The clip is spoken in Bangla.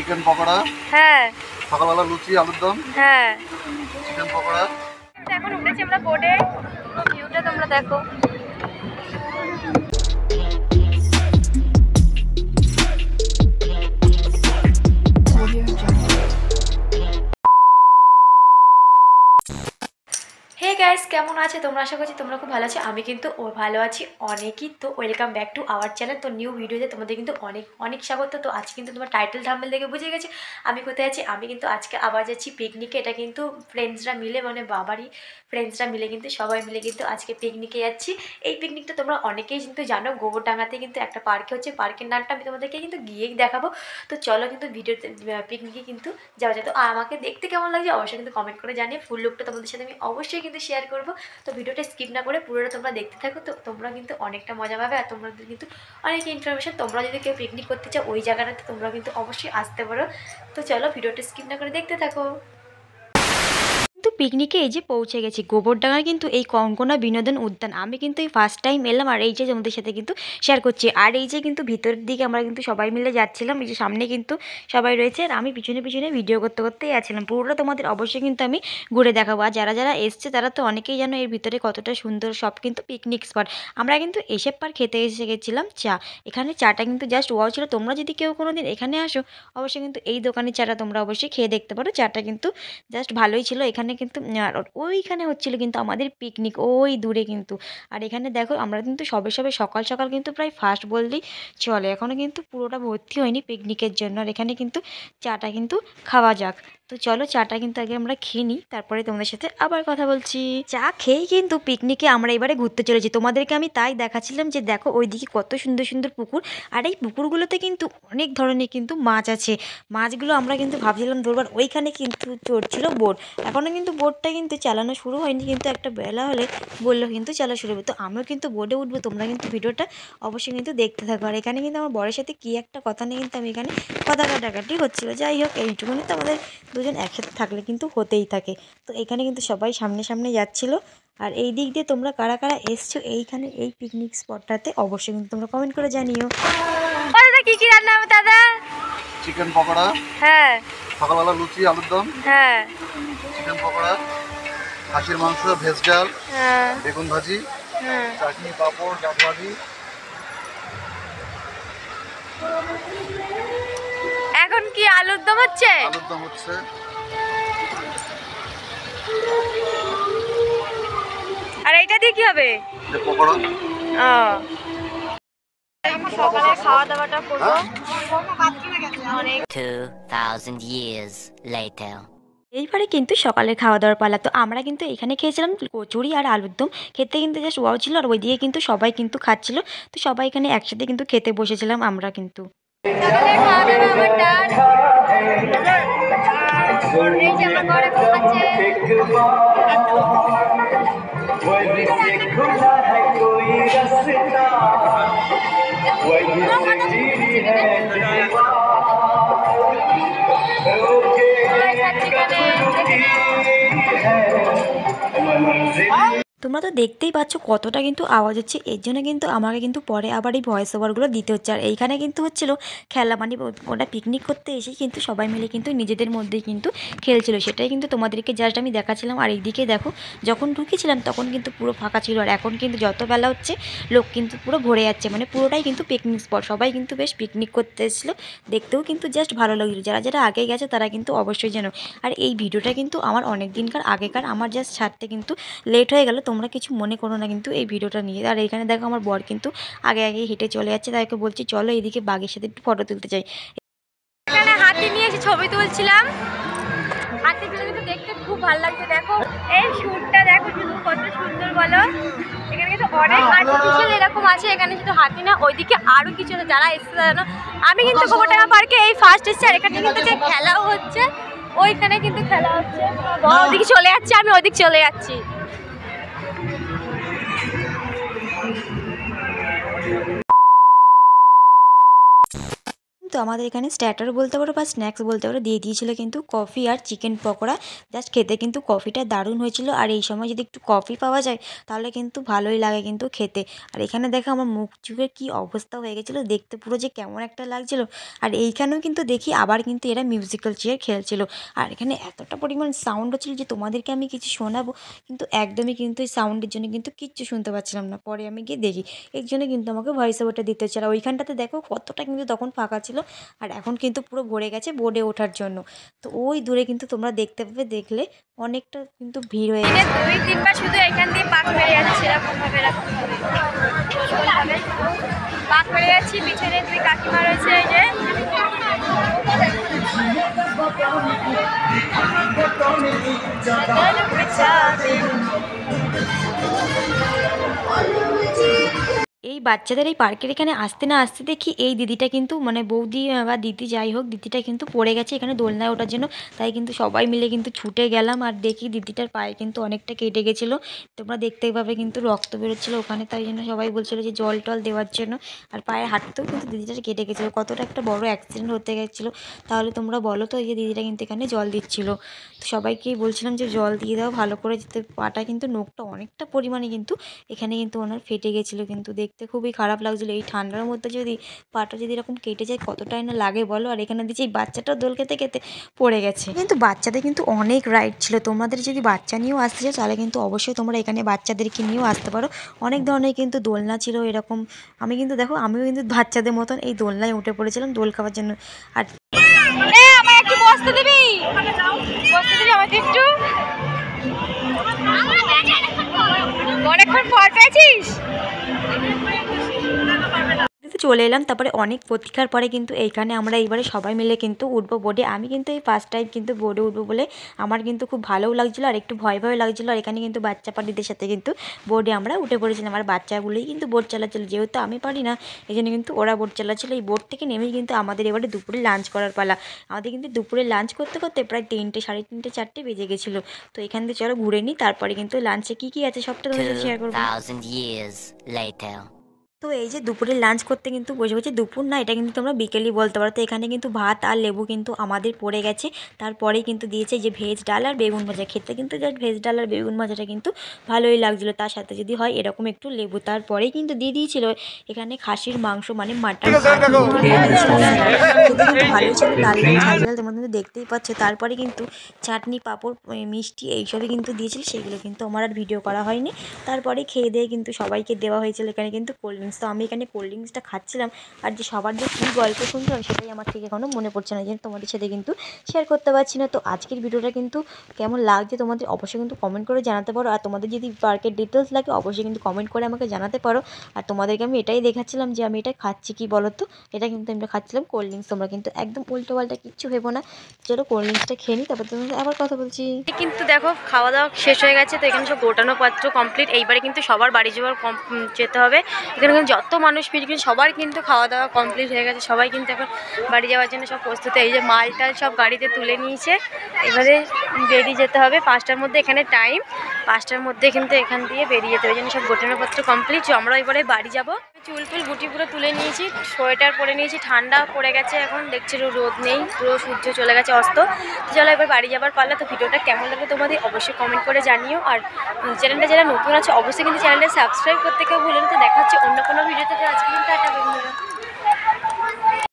চিকেন পকোড়া, হ্যাঁ সকালবেলা লুচি আলুর দম, হ্যাঁ চিকেন পকোড়া। এখন উঠেছি আমরা বোর্ডে, ভিউটা তোমরা দেখো। হে গাইস, কেমন আছে তোমরা? আশা করছি তোমরা খুব ভালো আছো। আমি কিন্তু ভালো আছি অনেকই। তো welcome back to our channel. তো নিউ ভিডিওতে তোমাদের কিন্তু অনেক অনেক স্বাগত। তো আজকে কিন্তু তোমার টাইটেল থাম্বনেল দেখে বুঝে গেছে আমি কোথায় আছি। আমি কিন্তু আজকে আবার যাচ্ছি পিকনিকে। এটা কিন্তু ফ্রেন্ডসরা মিলে, মানে বাবারই ফ্রেন্ডসরা মিলে কিন্তু সবাই মিলে কিন্তু আজকে পিকনিকে যাচ্ছি। এই পিকনিকটা তোমরা অনেকেই কিন্তু জানো, গোবরডাঙ্গাতে কিন্তু একটা পার্কে হচ্ছে। পার্কের নামটা আমি তোমাদেরকে কিন্তু গিয়েই দেখাবো। তো চলো কিন্তু ভিডিওতে পিকনিকে কিন্তু যাওয়া যায়। তো আমাকে দেখতে কেমন লাগছে অবশ্যই কিন্তু কমেন্ট করে জানিয়ে ফুল লুকটা তোমাদের সাথে আমি অবশ্যই কিন্তু শেয়ার করবো। তো ভিডিওটা স্কিপ না করে পুরোটা তোমরা দেখতে থাকো। তো তোমরা কিন্তু অনেকটা মজা পাবে, আর তোমাদের কিন্তু অনেক ইনফরমেশন। তোমরা যদি কেউ পিকনিক করতে চাও ওই জায়গাটাতে তোমরা কিন্তু অবশ্যই আসতে পারো। তো চলো ভিডিওটা স্কিপ না করে দেখতে থাকো। কিন্তু পিকনিকে এই যে পৌঁছে গেছি গোবরডাঙ্গার কিন্তু এই কঙ্কনা বিনোদন উদ্যান। আমি কিন্তু এই ফার্স্ট টাইম এলাম, আর এই যে তোমাদের সাথে কিন্তু শেয়ার করছি। আর এই যে কিন্তু ভিতরের দিকে আমরা কিন্তু সবাই মিলে যাচ্ছিলাম। এই যে সামনে কিন্তু সবাই রয়েছে, আর আমি পিছনে পিছনে ভিডিও করতে করতেই আছিলাম। পুরোটা তোমাদের অবশ্যই কিন্তু আমি ঘুরে দেখাবো। আর যারা যারা এসছে তারা তো অনেকেই জানো এর ভিতরে কতটা সুন্দর সব কিন্তু পিকনিক স্পট। আমরা কিন্তু এসব পার খেতে এসে গেছিলাম চা। এখানে চাটা কিন্তু জাস্ট ওয়াও ছিল। তোমরা যদি কেউ কোনো দিন এখানে আসো অবশ্যই কিন্তু এই দোকানের চাটা তোমরা অবশ্যই খেয়ে দেখতে পারো। চাটা কিন্তু জাস্ট ভালোই ছিল। এখানে কিন্তু ওইখানে হচ্ছিল কিন্তু আমাদের পিকনিক ওই দূরে কিন্তু। আর এখানে দেখো আমরা কিন্তু সবে সবে সকাল সকাল কিন্তু প্রায় ফার্স্ট বললেই চলে, এখনও কিন্তু পুরোটা ভর্তি হয়নি পিকনিকের জন্য। আর এখানে কিন্তু চাটা কিন্তু খাওয়া যাক। তো চলো চাটা কিন্তু আগে আমরা খেয়ে নিই, তারপরে তোমাদের সাথে আবার কথা বলছি। চা খেয়েই কিন্তু পিকনিকে আমরা এবারে ঘুরতে চলেছি। তোমাদেরকে আমি তাই দেখাচ্ছিলাম যে দেখো ওইদিকে কত সুন্দর সুন্দর পুকুর, আর এই পুকুরগুলোতে কিন্তু অনেক ধরনের কিন্তু মাছ আছে। মাছগুলো আমরা কিন্তু ভাবছিলাম ধরবার, ওইখানে কিন্তু চড়ছিল বোট। এখনও কিন্তু বোটটা কিন্তু চালানো শুরু হয়নি, কিন্তু একটা বেলা হলে বললো কিন্তু চালা শুরু হবে। তো আমিও কিন্তু বোটে উঠবো, তোমরা কিন্তু ভিডিওটা অবশ্যই কিন্তু দেখতে থাকো। আর এখানে কিন্তু আমার বরের সাথে কী একটা কথা নেই, কিন্তু আমি এখানে কথা কাটাকাটি হচ্ছিলো। যাই হোক, এইটুকুনি তো আমাদের দুজন একসাথে থাকলে কিন্তু হতেই থাকে। তো এখানে কিন্তু সবাই সামনে সামনে যাচ্ছিলো। আর এই দিক দিয়ে তোমরা কারা কারা এসছো এইখানে এই পিকনিক স্পটটাতে অবশ্যই কিন্তু তোমরা কমেন্ট করে জানিও। দাদা কি কি রান্না হবে দাদা? চিকেন পকোড়া, হ্যাঁ সকালবেলা লুচি আলুর দম, হ্যাঁ চিকেন পকোড়া, খাসির মাংস, ভেজ ডাল, হ্যাঁ বেগুন ভাজি, হ্যাঁ। চাটনি, পাঁপড়, ডাল ভাজি। এখন কি আলুর দম হচ্ছে? আলুর দম হচ্ছে। আর এইটা দিয়ে কি হবে? পকোড়া। সকালে খাওয়া দাওয়াটা করবো। 2000 years later. এইবারে কিন্তু সকালের খাওয়া দাওয়ার পালা। তো আমরা কিন্তু এখানে খেয়েছিলাম কচুরি আর আলুর দম। খেতে কিন্তু জাস্ট ওয়াও ছিল। আর ওইদিকে কিন্তু সবাই কিন্তু খাচ্ছিল। তো সবাই এখানে একসাথে কিন্তু খেতে বসেছিলাম আমরা কিন্তু। সকালে খাওয়া দাওয়া আমার ডান। এই যে আমার বড় খাচ্ছে। তোমরা তো দেখতেই পাচ্ছ কতটা কিন্তু আওয়াজ হচ্ছে। এর জন্য কিন্তু আমাকে কিন্তু পরে আবার এই ভয়েস ওভারগুলো দিতে হচ্ছে। আর এইখানে কিন্তু হচ্ছিল খেলা, মানে ওটা পিকনিক করতে এসে কিন্তু সবাই মিলে কিন্তু নিজেদের মধ্যেই কিন্তু খেলছিল। সেটাই কিন্তু তোমাদেরকে জাস্ট আমি দেখাচ্ছিলাম। আর এইদিকে দেখো যখন ঢুকেছিলাম তখন কিন্তু পুরো ফাঁকা ছিল, আর এখন কিন্তু যত বেলা হচ্ছে লোক কিন্তু পুরো ভরে যাচ্ছে। মানে পুরোটাই কিন্তু পিকনিক স্পট, সবাই কিন্তু বেশ পিকনিক করতে এসেছিলো। দেখতেও কিন্তু জাস্ট ভালো লাগছিল। যারা যারা আগে গেছে তারা কিন্তু অবশ্যই জানো। আর এই ভিডিওটা কিন্তু আমার অনেক দিনকার আগেকার, আমার জাস্ট ছাড়তে কিন্তু লেট হয়ে গেল, তোমরা কিছু মনে করো না কিন্তু এই ভিডিওটা নিয়ে। আর এখানে দেখো আমার বর কিন্তু আগে আগে হেঁটে চলে যাচ্ছে, তাইকে বলছি চলো এইদিকে বাঘের সাথে একটু ফটো তুলতে চাই। এখানে হাতি নিয়ে এসে ছবি তুলছিলাম। হাতিগুলো কিন্তু দেখতে খুব ভালো লাগছে। দেখো এই শুটটা দেখো শুধু কত সুন্দর বলো। এখানে কিন্তু অনেক আর্টিফিশিয়াল এরকম আছে। এখানে শুধু হাতি না, ওইদিকে আরো কিছু আছে। যারা এসছে জানো, আমি কিন্তু গোবরডাঙ্গা পার্কে এই ফার্স্ট এসেছি। আর এখানে কিন্তু যে খেলাও হচ্ছে, ওইখানে কিন্তু খেলা হচ্ছে। ওদিকে চলে যাচ্ছে, আমি ওদিকে চলে যাচ্ছি। তো আমাদের এখানে স্টার্টার বলতে পারো বা স্ন্যাক্স বলতে পারো দিয়ে দিয়েছিল কিন্তু কফি আর চিকেন পকোড়া। জাস্ট খেতে কিন্তু কফিটা দারুণ হয়েছিল, আর এই সময় যদি একটু কফি পাওয়া যায় তাহলে কিন্তু ভালোই লাগে কিন্তু খেতে। আর এখানে দেখো আমার মুখ চোখের কী অবস্থা হয়ে গেছিলো, দেখতে পুরো যে কেমন একটা লাগছিলো। আর এইখানেও কিন্তু দেখি আবার কিন্তু এরা মিউজিক্যাল চেয়ার খেলছিল, আর এখানে এতটা পরিমাণ সাউন্ড হচ্ছিলো যে তোমাদেরকে আমি কিছু শোনাবো কিন্তু একদমই কিন্তু এই সাউন্ডের জন্য কিন্তু কিচ্ছু শুনতে পাচ্ছিলাম না। পরে আমি গিয়ে দেখি এর জন্য কিন্তু আমাকে ভয়েস ওভারটা দিতে হচ্ছে। আর ওইখানটাতে দেখো কতটা কিন্তু তখন ফাঁকা ছিল, আর এখন কিন্তু পুরো ভরে গেছে বোর্ডে ওঠার জন্য। তো ওই দূরে কিন্তু তোমরা দেখতে পাবে, দেখলে অনেকটা কিন্তু ভিড় হয়ে গেছে। 2-3বার শুধু এখান দিয়ে পাক মেরে যাচ্ছে, এরকমভাবে পাক মেরে যাচ্ছি। পিছনে 2 কাকিমা রয়েছে, এই যে এই বাচ্চাদের এই পার্কের এখানে আসতে না আসতে দেখি এই দিদিটা কিন্তু মানে বৌদি বা দিদি যাই হোক, দিদিটা কিন্তু পড়ে গেছে এখানে দোলনায় ওঠার জন্য। তাই কিন্তু সবাই মিলে কিন্তু ছুটে গেলাম, আর দেখি দিদিটার পায়ে কিন্তু অনেকটা কেটে গেছিলো। তোমরা দেখতেই পাবে কিন্তু রক্ত বেরোচ্ছিলো ওখানে, তাই জন্য সবাই বলছিলো যে জল টল দেওয়ার জন্য। আর পায়ে হাঁটতেও কিন্তু দিদিটার কেটে গেছিলো, কতটা একটা বড় অ্যাক্সিডেন্ট হতে গেছিলো। তাহলে তোমরা বলো তো, এই যে দিদিটা কিন্তু এখানে জল দিচ্ছিলো। তো সবাইকেই বলছিলাম যে জল দিয়ে দাও ভালো করে, যেতে পাটা কিন্তু নোখটা অনেকটা পরিমাণে কিন্তু এখানে কিন্তু ওনার ফেটে গেছিলো, কিন্তু দেখতে খুবই খারাপ লাগছিলো। এই ঠান্ডার মধ্যে যদি পাটা যদি এরকম কেটে যায় কতটাই না লাগে বলো। আর এখানে দিচ্ছি এই বাচ্চাটাও দোল খেতে খেতে পড়ে গেছে। কিন্তু বাচ্চাদের কিন্তু অনেক রাইড ছিল, তোমাদের যদি বাচ্চা নিয়েও আসতে চাও তাহলে কিন্তু অবশ্যই তোমরা এখানে বাচ্চাদেরকে নিয়েও আসতে পারো। অনেক ধরনের কিন্তু দোলনা ছিল এরকম। আমি কিন্তু দেখো আমিও কিন্তু বাচ্চাদের মতন এই দোলনায় উঠে পড়েছিলাম দোল খাওয়ার জন্য। আর আমার একটু বসতে দিবি, বসতে দিবি আমাকে একটু, অনেকক্ষণ পর পেয়েছিস। চলে এলাম, তারপরে অনেক প্রতীক্ষার পরে কিন্তু এইখানে আমরা এইবারে সবাই মিলে কিন্তু উঠবো বোর্ডে। আমি কিন্তু এই ফার্স্ট টাইম কিন্তু বোর্ডে উঠবো বলে আমার কিন্তু খুব ভালোও লাগছিলো আর একটু ভয় ভয় লাগছিলো। আর এখানে কিন্তু বাচ্চা পার্টিদের সাথে কিন্তু বোর্ডে আমরা উঠে পড়েছিলাম, আর বাচ্চাগুলোই কিন্তু বোর্ড চালাচ্ছিলো, যেহেতু আমি পারি না এই জন্য কিন্তু ওরা বোর্ড চালাচ্ছিলো। এই বোর্ড থেকে নেমেই কিন্তু আমাদের এবারে দুপুরে লাঞ্চ করার পালা। আমাদের কিন্তু দুপুরে লাঞ্চ করতে করতে প্রায় 3টে, 3:30, 4টে বেজে গেছিলো। তো এখান থেকে চলো ঘুরে নিই, তারপরে কিন্তু লাঞ্চে কী কী আছে সবটা তোমাদের সাথে শেয়ার করবো। 2000 years later. তো এই যে দুপুরে লাঞ্চ করতে কিন্তু বসে বসে, দুপুর না এটা কিন্তু তোমরা বিকেলই বলতে পারো। তো এখানে কিন্তু ভাত আর লেবু কিন্তু আমাদের পড়ে গেছে। তারপরেই কিন্তু দিয়েছে যে ভেজ ডাল আর বেগুন ভাজা। খেতে কিন্তু জাস্ট ভেজ ডাল আর বেগুন ভাজাটা কিন্তু ভালোই লাগছিলো, তার সাথে যদি হয় এরকম একটু লেবু। তারপরেই কিন্তু দিয়ে দিয়েছিল এখানে খাসির মাংস মানে মাটন। খেতে কিন্তু ভালোই ছিল, লাল লাল ঝাল ঝাল তোমরা কিন্তু দেখতেই পাচ্ছ। তারপরে কিন্তু চাটনি পাঁপড় মিষ্টি এইসবই কিন্তু দিয়েছিল, সেগুলো কিন্তু আমার আর ভিডিও করা হয়নি। তারপরে খেয়ে দিয়ে কিন্তু সবাইকে দেওয়া হয়েছিল এখানে কিন্তু কোল্ড ড্রিঙ্কস। তো আমি এখানে কোল্ড ড্রিঙ্কসটা খাচ্ছিলাম, আর যে সবার যে কী গল্প শুনছিলাম সেটাই আমার ঠিক এখনও মনে পড়ছে না, যেহেতু তোমাদের সাথে কিন্তু শেয়ার করতে পারছি না। তো আজকের ভিডিওটা কিন্তু কেমন লাগছে তোমাদের অবশ্যই কিন্তু কমেন্ট করে জানাতে পারো, আর তোমাদের যদি পার্কের ডিটেলস লাগে অবশ্যই কিন্তু কমেন্ট করে আমাকে জানাতে পারো। আর তোমাদেরকে আমি এটাই দেখাচ্ছিলাম যে আমি এটা খাচ্ছি কি বলো তো, এটা কিন্তু আমরা খাচ্ছিলাম কোল্ড ড্রিঙ্কস। তোমরা কিন্তু একদম উল্টো পাল্টা কিচ্ছু ভেবো না। চলো কোল্ড ড্রিঙ্কসটা খেয়ে নিই, তারপর তোমাদের আবার কথা বলছি। কিন্তু দেখো খাওয়া দাওয়া শেষ হয়ে গেছে, তো এখানে সব গোটানো পাত্র কমপ্লিট। এইবারে কিন্তু সবার বাড়ি যাওয়ার যেতে হবে। এখানে কিন্তু যত মানুষ ফিরে কিন্তু সবার কিন্তু খাওয়া দাওয়া কমপ্লিট হয়ে গেছে, সবাই কিন্তু এখন বাড়ি যাওয়ার জন্য সব প্রস্তুত। এই যে মাল টাল সব গাড়িতে তুলে নিয়েছে, এবারে বেরিয়ে যেতে হবে 5টার মধ্যে। এখানে টাইম 5টার মধ্যে কিন্তু এখান দিয়ে বেরিয়ে যেতে হবে, জন্য সব গোটানোপত্র কমপ্লিট। আমরা এবারে বাড়ি যাবো। চুল টুল গুটি পুরো তুলে নিয়েছি, সোয়েটার পরে নিয়েছি, ঠান্ডা পড়ে গেছে এখন, দেখছি রোদ নেই, পুরো সূর্য চলে গেছে অস্ত। চলো এবার বাড়ি যাবার পারলা। তো ভিডিওটা কেমন লাগবে তোমাদের অবশ্যই কমেন্ট করে জানিও, আর চ্যানেলটা যারা নতুন আছে অবশ্যই কিন্তু চ্যানেলটা সাবস্ক্রাইব করতে কেউ ভুলে না। তো দেখা হচ্ছে অন্য কোনো ভিডিওতে। আজকে কিন্তু একটা